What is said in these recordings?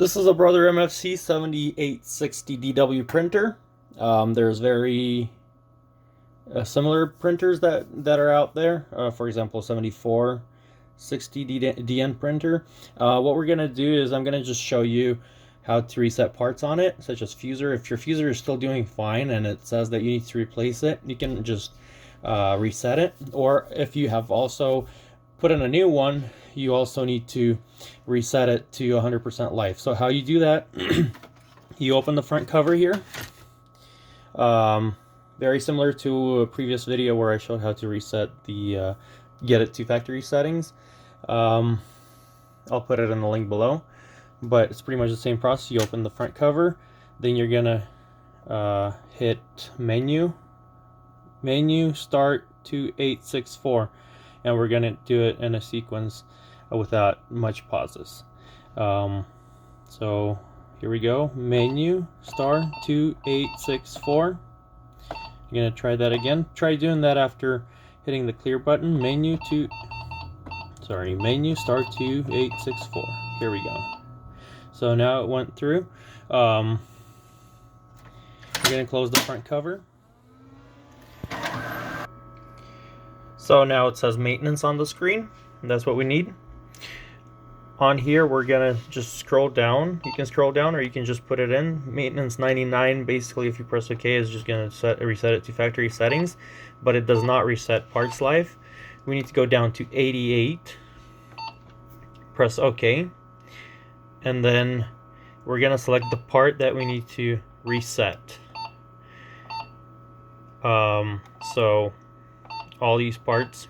This is a Brother MFC-7860DW printer. There's very similar printers that are out there. For example, 7460DN printer. What we're gonna do is I'm gonna just show you how to reset parts on it, such as fuser. If your fuser is still doing fine and it says that you need to replace it, you can just reset it. Or if you have also put in a new one, you also need to reset it to 100% life. So how you do that, you open the front cover here. Very similar to a previous video where I showed how to reset the get it to factory settings. I'll put it in the link below, but it's pretty much the same process. You open the front cover, then you're gonna hit menu start 2864, and we're gonna do it in a sequence without much pauses. So here we go, menu star 2864. You're gonna try that again. Try doing that after hitting the clear button. Menu star 2864. Here we go. So now it went through. You're gonna close the front cover. So now it says maintenance on the screen. That's what we need. On here, we're gonna just scroll down. You can scroll down, or you can just put it in. Maintenance 99, basically, if you press OK, is just gonna reset it to factory settings, but it does not reset parts life. We need to go down to 88. Press OK, and then we're gonna select the part that we need to reset. So all these parts.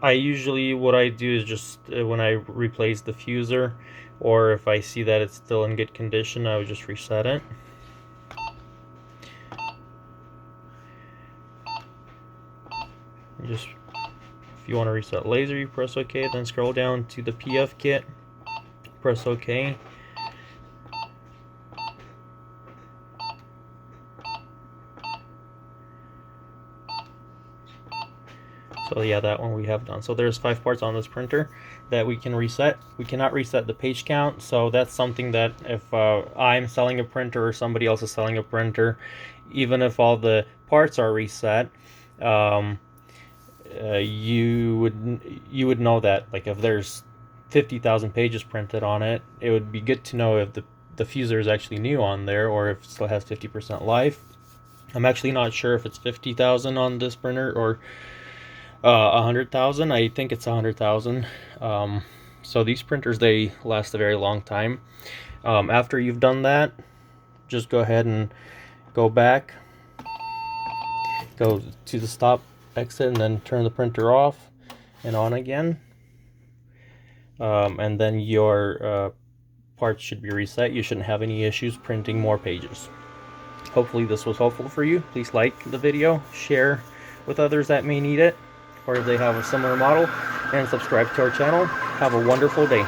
I usually, what I do is just when I replace the fuser, or if I see that it's still in good condition, I would just reset it. Just, if you want to reset laser, you press OK, then scroll down to the PF kit, press OK. So yeah, that one we have done. So there's 5 parts on this printer that we can reset. We cannot reset the page count, so that's something that if I'm selling a printer or somebody else is selling a printer, even if all the parts are reset, you would know that. Like if there's 50,000 pages printed on it, it would be good to know if the fuser is actually new on there, or if it still has 50% life. I'm actually not sure if it's 50,000 on this printer or 100,000. I think it's 100,000. So these printers, they last a very long time. After you've done that, just go ahead and go back, go to the stop exit, and then turn the printer off and on again, and then your parts should be reset. You shouldn't have any issues printing more pages. Hopefully this was helpful for you. Please like the video, share with others that may need it, or if they have a similar model, and subscribe to our channel. Have a wonderful day.